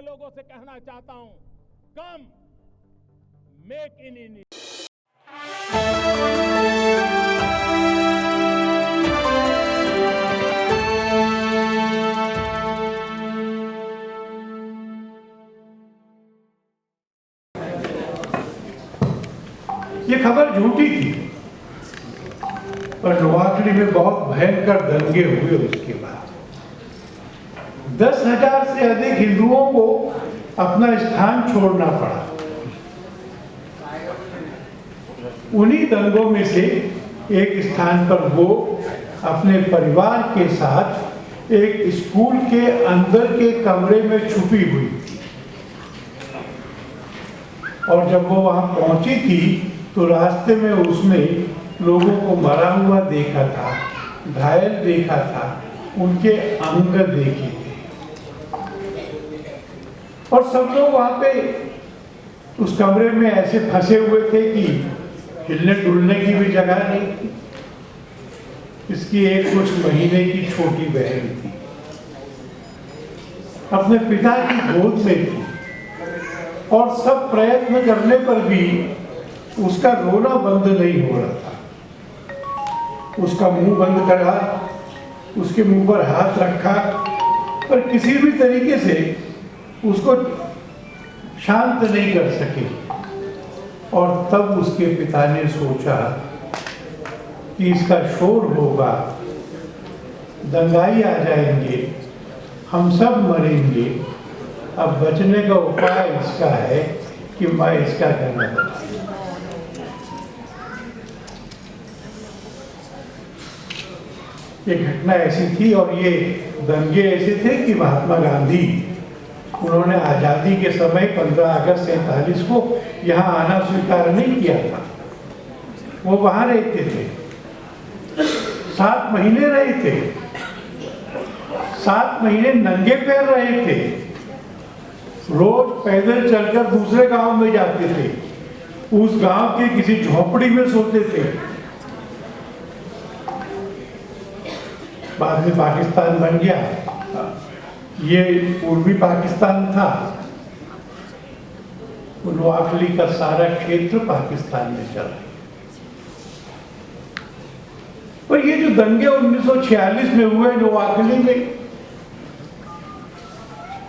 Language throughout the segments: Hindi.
लोगों से कहना चाहता हूं, कम मेक इन इंडिया। ये खबर झूठी थी, पर नोआखली में बहुत भयंकर दंगे हुए। उसके बाद 10,000 से अधिक हिंदुओं को अपना स्थान छोड़ना पड़ा। उन्हीं दंगों में से एक स्थान पर वो अपने परिवार के साथ एक स्कूल के अंदर के कमरे में छुपी हुई थी, और जब वो वहां पहुंची थी तो रास्ते में उसने लोगों को मरा हुआ देखा था, घायल देखा था, उनके अंग देखे थे, और सब लोग वहां पे उस कमरे में ऐसे फंसे हुए थे कि हिलने डुलने की भी जगह नहीं थी। इसकी एक कुछ महीने की छोटी बहन थी, अपने पिता की गोद में थी, और सब प्रयत्न करने पर भी उसका रोना बंद नहीं हो रहा था। उसका मुंह बंद करा, उसके मुंह पर हाथ रखा, पर किसी भी तरीके से उसको शांत नहीं कर सके। और तब उसके पिता ने सोचा कि इसका शोर होगा, दंगाई आ जाएंगे, हम सब मरेंगे। अब बचने का उपाय इसका है कि मैं इसका गला दबाऊं। ये घटना ऐसी थी, और ये दंगे ऐसे थे कि महात्मा गांधी, उन्होंने आज़ादी के समय 15 अगस्त 47 को यहाँ आना स्वीकार नहीं किया था। वो वहाँ रहते थे, 7 महीने रहे थे, 7 महीने नंगे पैर रहे थे, रोज पैदल चलकर दूसरे गांव में जाते थे, उस गांव की किसी झोपड़ी में सोते थे। बाद में पाकिस्तान बन गया, ये पूर्वी पाकिस्तान था, नोआखली का सारा क्षेत्र पाकिस्तान में चला। पर ये जो दंगे 1946 में हुए नोआखली में,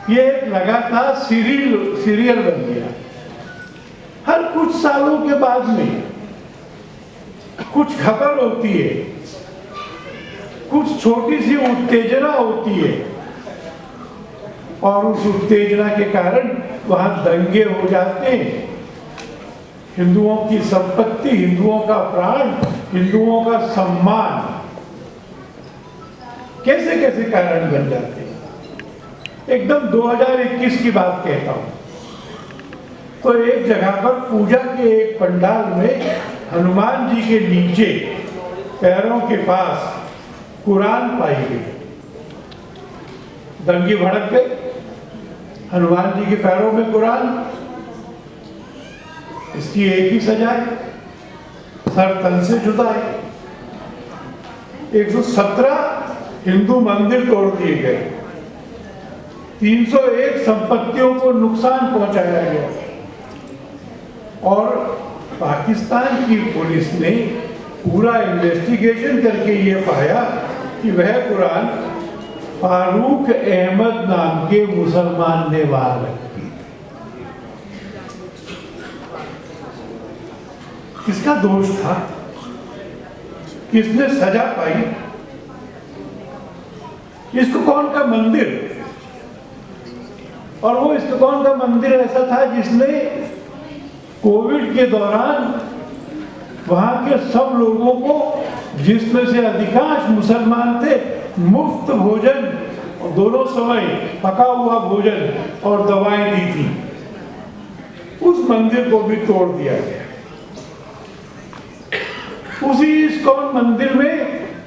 ये लगातार सीरियल बन गया। हर कुछ सालों के बाद में कुछ खबर होती है, कुछ छोटी सी उत्तेजना होती है, और उस उत्तेजना के कारण वहां दंगे हो जाते हैं। हिंदुओं की संपत्ति, हिंदुओं का प्राण, हिंदुओं का सम्मान कैसे कैसे कारण बन जाते हैं। एकदम 2021 की बात कहता हूं, तो एक जगह पर पूजा के एक पंडाल में हनुमान जी के नीचे पैरों के पास कुरान पाई गई। दंगे भड़क गए, हनुमान जी के पैरों में कुरान। इसकी एक ही सजा है, सर तन से जुदा है। 117 हिंदू मंदिर तोड़ दिए गए, 301 संपत्तियों को नुकसान पहुंचाया गया, और पाकिस्तान की पुलिस ने पूरा इन्वेस्टिगेशन करके ये पाया कि वह कुरान फारूक अहमद नाम के मुसलमान ने वहां रखी। किसका दोष था? किसने सजा पाई? इस्कॉन का मंदिर, और वो इस्कॉन का मंदिर ऐसा था जिसने कोविड के दौरान वहां के सब लोगों को, जिसमें से अधिकांश मुसलमान थे, मुफ्त भोजन, दोनों समय पका हुआ भोजन और दवाएं दी थी। उस मंदिर को भी तोड़ दिया गया। उसी इस्कॉन मंदिर में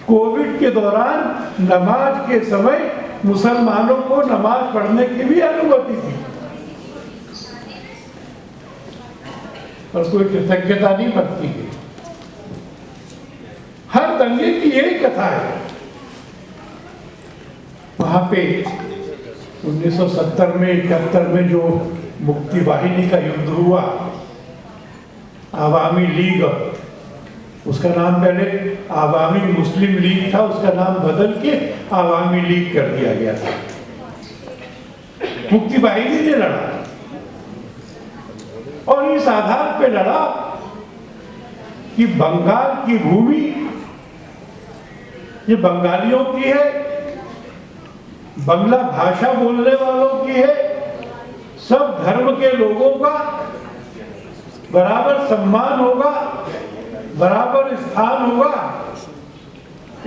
कोविड के दौरान नमाज के समय मुसलमानों को नमाज पढ़ने की भी अनुमति थी, पर कोई कृतज्ञता नहीं बरती गई। हर दंगे की यही कथा है। वहां पे 1970 में 71 में जो मुक्ति वाहिनी का युद्ध हुआ, आवामी लीग, उसका नाम पहले आवामी मुस्लिम लीग था, उसका नाम बदल के आवामी लीग कर दिया गया था। मुक्ति वाहिनी ने लड़ा और इस आधार पे लड़ा कि बंगाल की भूमि ये बंगालियों की है, बंगला भाषा बोलने वालों की है, सब धर्म के लोगों का बराबर सम्मान होगा, बराबर स्थान होगा।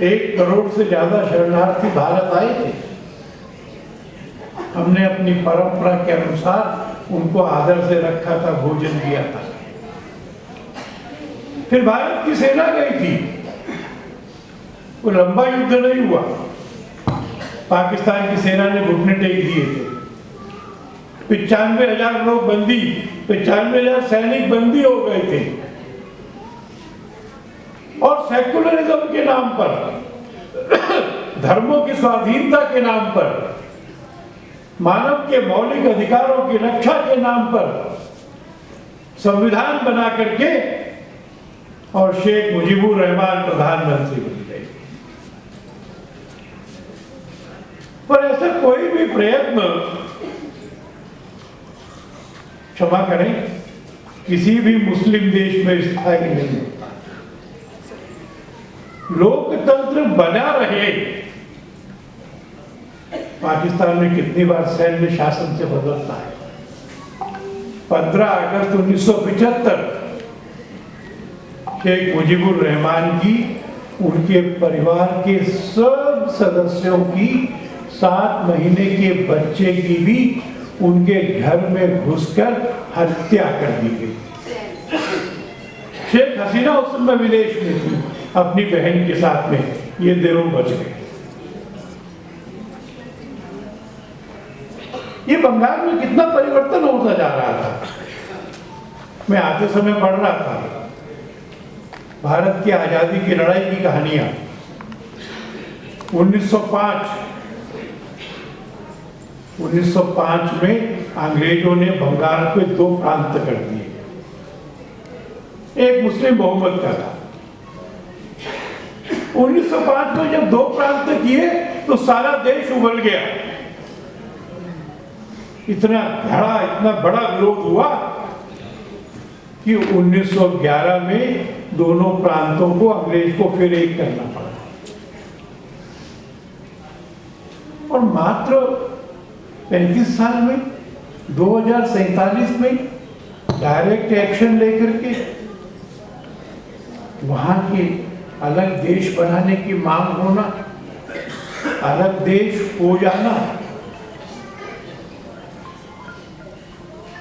1 करोड़ से ज्यादा शरणार्थी भारत आए थे। हमने अपनी परंपरा के अनुसार उनको आदर से रखा था, भोजन दिया था। फिर भारत की सेना गई थी, वो लंबा युद्ध नहीं हुआ, पाकिस्तान की सेना ने घुटने टेक दिए थे। 95,000 लोग बंदी, 95,000 सैनिक बंदी हो गए थे और सेकुलरिज्म के नाम पर, धर्मों की स्वाधीनता के नाम पर, मानव के मौलिक अधिकारों की रक्षा के नाम पर संविधान बना करके और शेख मुजीबुर रहमान प्रधानमंत्री बन गए। पर ऐसा कोई भी प्रयत्न, क्षमा करें, किसी भी मुस्लिम देश में स्थायी नहीं होता। लोकतंत्र बना रहे। पाकिस्तान में कितनी बार सैन्य शासन से बदलता है। 15 अगस्त 1975 शेख मुजीबुर रहमान की, उनके परिवार के सब सदस्यों की, 7 महीने के बच्चे की भी उनके घर में घुसकर हत्या कर दी गई। शेख हसीना उस समय विदेश में थी अपनी बहन के साथ में, ये दिनों बच गए। ये बंगाल में कितना परिवर्तन होता जा रहा था। मैं आते समय पढ़ रहा था भारत की आजादी की लड़ाई की कहानियां। 1905 में अंग्रेजों ने बंगाल को 2 प्रांत कर दिए। एक मुस्लिम बहुमत का था। 1905 में जब 2 प्रांत किए तो सारा देश उबल गया। इतना बड़ा विरोध हुआ कि 1911 में दोनों प्रांतों को अंग्रेज को फिर एक करना पड़ा। और मात्र 35 साल में 2047 में डायरेक्ट एक्शन लेकर के वहां के अलग देश बनाने की मांग होना, अलग देश हो जाना,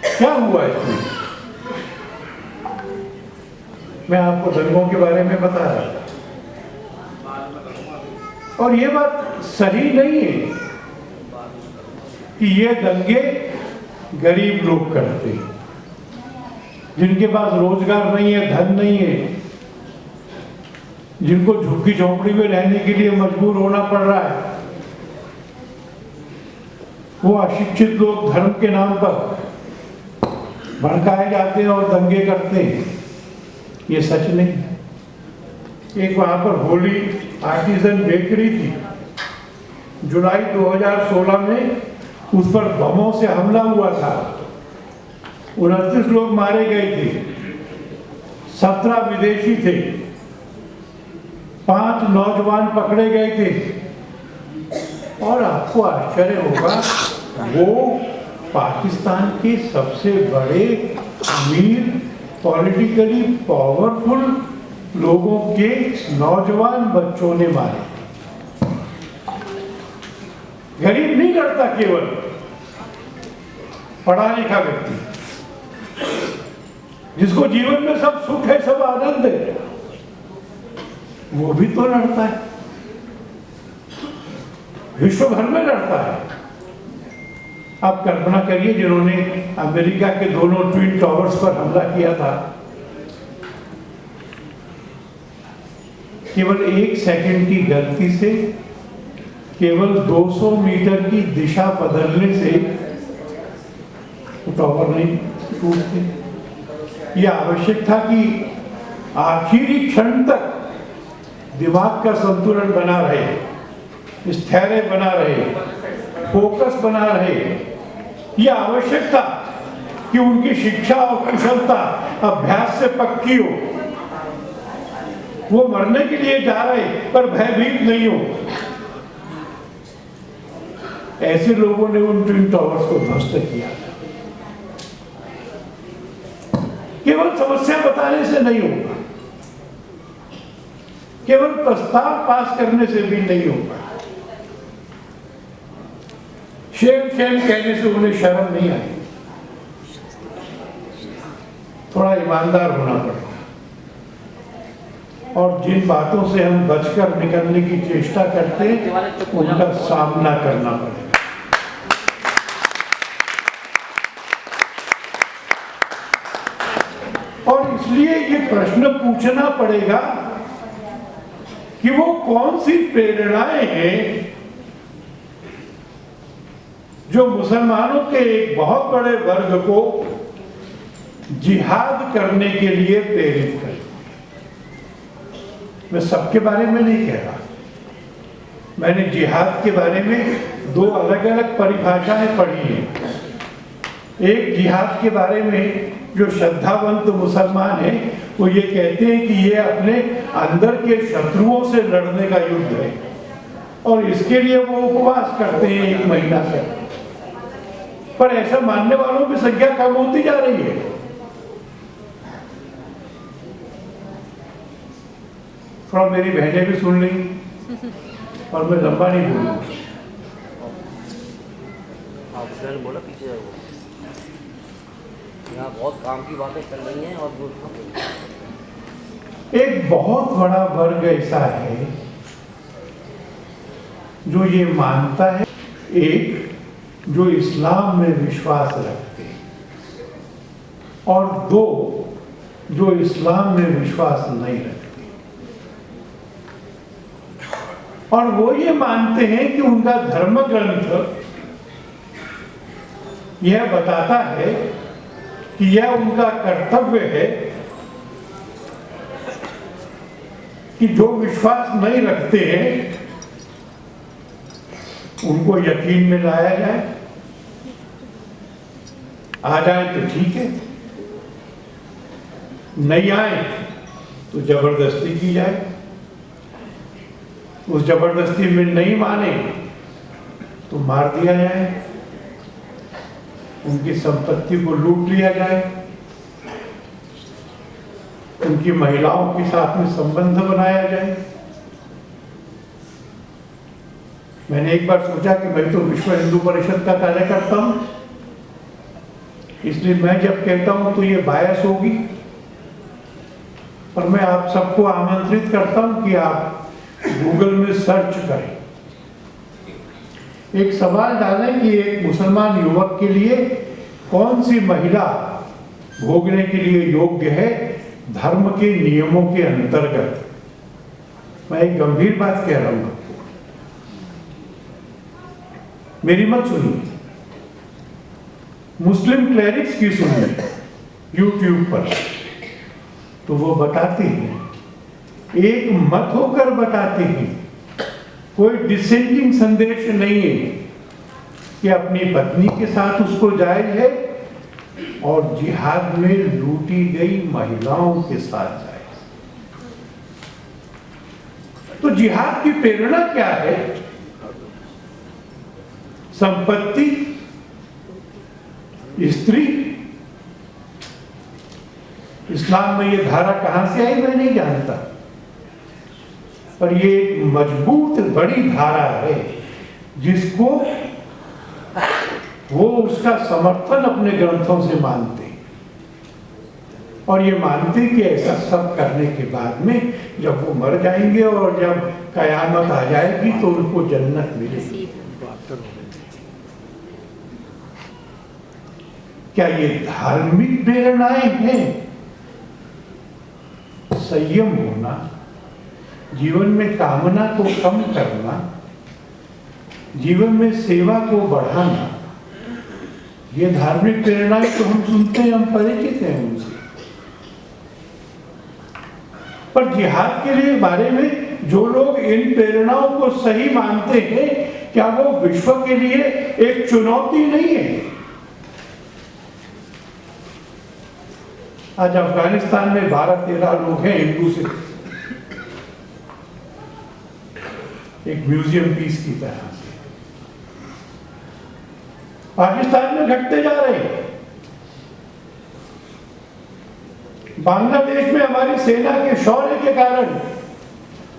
क्या हुआ इसमें? मैं आपको दंगों के बारे में बता रहा था और ये बात सही नहीं है कि ये दंगे गरीब लोग करते हैं, जिनके पास रोजगार नहीं है, धन नहीं है, जिनको झुग्गी झोंपड़ी में रहने के लिए मजबूर होना पड़ रहा है। वो अशिक्षित लोग धर्म के नाम पर भड़काए जाते हैं और दंगे करते हैं। ये सच नहीं। एक वहां पर होली आर्टिजन बेकरी थी, जुलाई 2016 में उस पर बमों से हमला हुआ था। 29 लोग मारे गए थे, 17 विदेशी थे, 5 नौजवान पकड़े गए थे। और आपको आश्चर्य होगा, वो पाकिस्तान के सबसे बड़े अमीर, पॉलिटिकली पावरफुल लोगों के नौजवान बच्चों ने मारे। गरीब नहीं लड़ता, केवल पढ़ा लिखा व्यक्ति जिसको जीवन में सब सुख है, सब आनंद है, वो भी तो लड़ता है, विश्व भर में लड़ता है। आप कल्पना करिए, जिन्होंने अमेरिका के दोनों ट्विन टावर्स पर हमला किया था, केवल 1 सेकंड की गलती से केवल 200 मीटर की दिशा बदलने से टावर नहीं टूटते। यह आवश्यक था कि आखिरी क्षण तक दिमाग का संतुलन बना रहे, स्थैर्य बना रहे, फोकस बना रहे। यह आवश्यक था कि उनकी शिक्षा और कुशलता अभ्यास से पक्की हो। वो मरने के लिए जा रहे पर भयभीत नहीं हो। ऐसे लोगों ने उन ट्विन टावर्स को ध्वस्त किया। केवल समस्या बताने से नहीं होगा, केवल प्रस्ताव पास करने से भी नहीं होगा। शेम शेम कहने से उन्हें शर्म नहीं आई। थोड़ा ईमानदार होना पड़ेगा और जिन बातों से हम बचकर निकलने की चेष्टा करते हैं उनका सामना करना पड़ेगा। और इसलिए ये प्रश्न पूछना पड़ेगा कि वो कौन सी प्रेरणाएं हैं जो मुसलमानों के एक बहुत बड़े वर्ग को जिहाद करने के लिए प्रेरित करें। मैं सबके बारे में नहीं कह रहा। मैंने जिहाद के बारे में 2 अलग अलग परिभाषाएं पढ़ी हैं। एक जिहाद के बारे में जो श्रद्धावंत मुसलमान हैं वो ये कहते हैं कि ये अपने अंदर के शत्रुओं से लड़ने का युद्ध है और इसके लिए वो उपवास करते हैं 1 महीना तक। पर ऐसा मानने वालों की संख्या कम होती जा रही है। थोड़ा मेरी बहनें भी सुन लेंगी और मैं लंबा नहीं बोलूंगा। बोला पीछे यहाँ बहुत काम की बातें चल रही हैं और एक बहुत बड़ा वर्ग ऐसा है जो ये मानता है, एक जो इस्लाम में विश्वास रखते हैं और 2 जो इस्लाम में विश्वास नहीं रखते। और वो ये मानते हैं कि उनका धर्म ग्रंथ यह बताता है कि यह उनका कर्तव्य है कि जो विश्वास नहीं रखते हैं उनको यकीन में लाया जाए। आ जाए तो ठीक है, नहीं आए तो जबरदस्ती की जाए। उस जबरदस्ती में नहीं माने तो मार दिया जाए, उनकी संपत्ति को लूट लिया जाए, उनकी महिलाओं के साथ में संबंध बनाया जाए। मैंने एक बार सोचा कि मैं तो विश्व हिंदू परिषद का कार्य करता हूं, इसलिए मैं जब कहता हूं तो ये बायस होगी। और मैं आप सबको आमंत्रित करता हूं कि आप गूगल में सर्च करें, एक सवाल डालें कि एक मुसलमान युवक के लिए कौन सी महिला भोगने के लिए योग्य है धर्म के नियमों के अंतर्गत। मैं एक गंभीर बात कह रहा हूं, मेरी मत सुनिए, मुस्लिम क्लेरिक्स की सुनिए यूट्यूब पर। तो वो बताते हैं, एक मत होकर बताते हैं, कोई डिसेंडिंग संदेश नहीं है कि अपनी पत्नी के साथ उसको जायज है और जिहाद में लूटी गई महिलाओं के साथ जायज। तो जिहाद की प्रेरणा क्या है? संपत्ति, स्त्री। इस्लाम में ये धारा कहां से आई मैं नहीं जानता, पर ये एक मजबूत बड़ी धारा है जिसको वो उसका समर्थन अपने ग्रंथों से मानते हैं। और ये मानते कि ऐसा सब करने के बाद में जब वो मर जाएंगे और जब कयामत आ जाएगी तो उनको जन्नत मिलेगी। क्या ये धार्मिक प्रेरणाएं हैं? संयम होना, जीवन में कामना को कम करना, जीवन में सेवा को बढ़ाना, ये धार्मिक प्रेरणाएं तो हम सुनते हैं, हम परिचित हैं उनसे। पर जिहाद के लिए बारे में जो लोग इन प्रेरणाओं को सही मानते हैं, क्या वो विश्व के लिए एक चुनौती नहीं है? आज अफगानिस्तान में 12-13 लोग हैं हिंदू से, एक म्यूजियम पीस की तरह से। पाकिस्तान में घटते जा रहे हैं। बांग्लादेश में हमारी सेना के शौर्य के कारण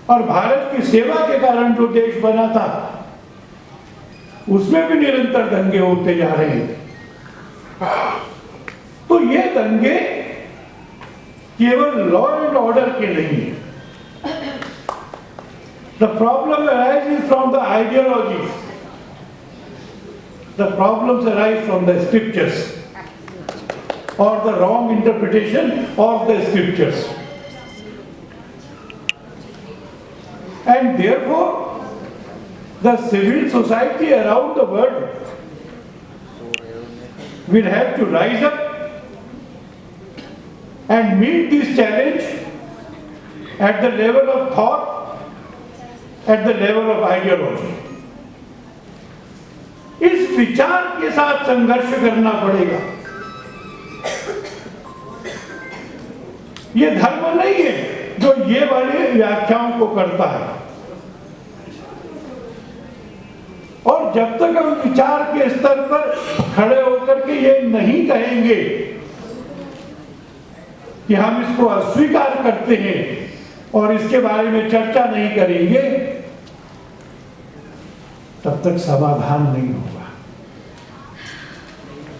और भारत की सेवा के कारण जो देश बना था, उसमें भी निरंतर दंगे होते जा रहे हैं। तो ये दंगे केवल लॉ एंड ऑर्डर के नहीं है। The problem arises from the ideology. The problems arise from the scriptures or the wrong interpretation of the scriptures. And therefore, the civil society around the world will have to rise up and meet this challenge at the level of thought, at the level of ideology. इस विचार के साथ संघर्ष करना पड़ेगा। ये धर्म नहीं है जो ये वाले व्याख्याओं को करता है। और जब तक हम विचार के स्तर पर खड़े होकर के ये नहीं कहेंगे कि हम इसको अस्वीकार करते हैं और इसके बारे में चर्चा नहीं करेंगे, तब तक समाधान नहीं होगा।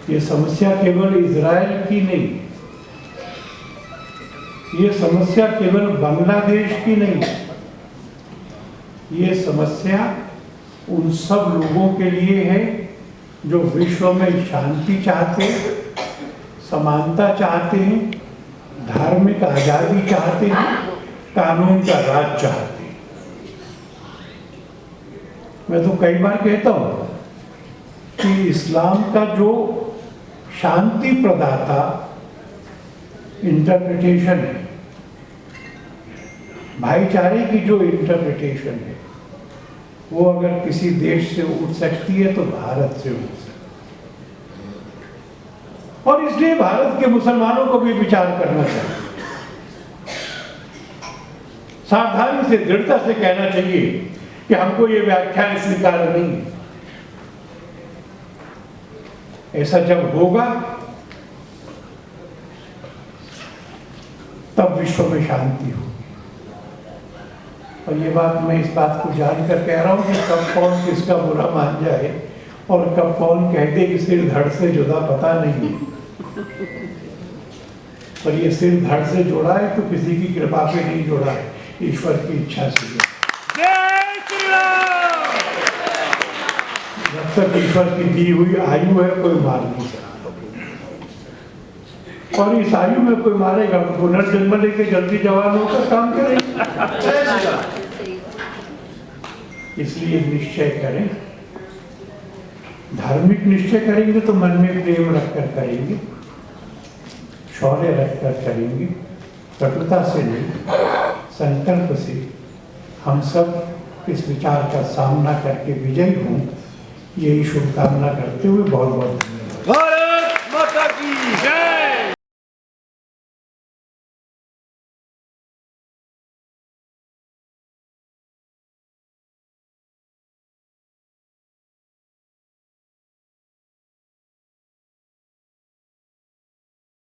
ये समस्या केवल इजराइल की नहीं, ये समस्या केवल बांग्लादेश की नहीं, ये समस्या उन सब लोगों के लिए है जो विश्व में शांति चाहते हैं, समानता चाहते हैं, धार्मिक आजादी चाहते हैं, कानून का राज चाहते हैं। मैं तो कई बार कहता हूं कि इस्लाम का जो शांति प्रदाता इंटरप्रिटेशन है, भाईचारे की जो इंटरप्रिटेशन है, वो अगर किसी देश से उठ सकती है तो भारत से उठ सकती है। और इसलिए भारत के मुसलमानों को भी विचार करना चाहिए, सावधानी से, दृढ़ता से कहना चाहिए कि हमको ये व्याख्यान स्वीकार नहीं है। ऐसा जब होगा तब विश्व में शांति होगी। और ये बात मैं इस बात को जानकर कह रहा हूं कि कब कौन किसका बुरा मान जाए और कब कौन कह दे कि सिर धड़ से जुदा पता नहीं है। पर ये सिर धड़ से जोड़ा है तो किसी की कृपा पे नहीं जोड़ा है, ईश्वर की इच्छा से। जब तक ईश्वर की दी हुई आयु है कोई मार नहीं सकता, और इस आयु में कोई मारेगा तो पुनर्जन्म लेके जल्दी जवान होकर काम करेगा। इसलिए निश्चय करें, धार्मिक निश्चय करेंगे तो मन में प्रेम रखकर करेंगे, शौर्य रखकर करेंगे, कटुता से नहीं, संकल्प से हम सब इस विचार का सामना करके विजयी हों, यही शुभकामना करते हुए बहुत बहुत धन्यवाद।